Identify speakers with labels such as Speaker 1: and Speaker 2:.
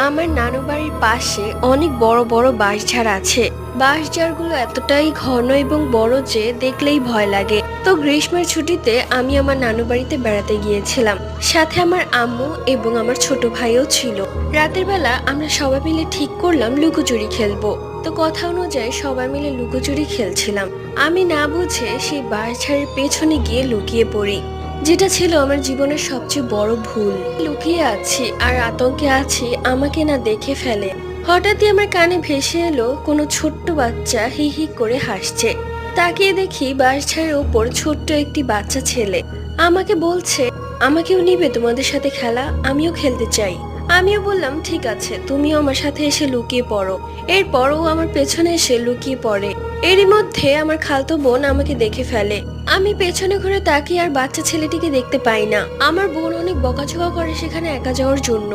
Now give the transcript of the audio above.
Speaker 1: আমার নানু বাড়ির পাশে অনেক বড় বড় বাঁশঝাড় আছে। বাঁশঝাড়গুলো এতটাই ঘন এবং বড় যে দেখলেই ভয় লাগে। তো গ্রীষ্মের ছুটিতে আমি আমার নানু বাড়িতে বেড়াতে গিয়েছিলাম। সাথে আমার আম্মু এবং আমার ছোট ভাইও ছিল। রাতের বেলা আমরা সবাই মিলে ঠিক করলাম লুকোচুরি খেলবো। তো কথা অনুযায়ী সবাই মিলে লুকোচুরি খেলছিলাম। আমি না বুঝে সেই বাঁশঝাড়ের পেছনে গিয়ে লুকিয়ে পড়ি, যেটা ছিল আমার জীবনের সবচেয়ে বড় ভুল। লুকিয়ে আছি আর আতঙ্কে আছি আমাকে না দেখে ফেলে। হঠাৎই আমার কানে ভেসে এলো কোনো ছোট্ট বাচ্চা হি হি করে হাসছে। তাকিয়ে দেখি বাঁশঝাড়ের ওপর ছোট্ট একটি বাচ্চা ছেলে আমাকে বলছে, আমাকেও নিবে তোমাদের সাথে খেলা, আমিও খেলতে চাই। আমিও বললাম ঠিক আছে, তুমিও আমার সাথে এসে লুকিয়ে পড়ো। এরপর ও আমার পেছনে এসে লুকিয়ে পড়ে। এরই মধ্যে আমার খালতো বোন আমাকে দেখে ফেলে। আমি পেছনে ঘুরে তাকিয়ে আর বাচ্চা ছেলেটিকে দেখতে পাই না। আমার বোন অনেক বকাঝকা করে সেখানে একা যাওয়ার জন্য।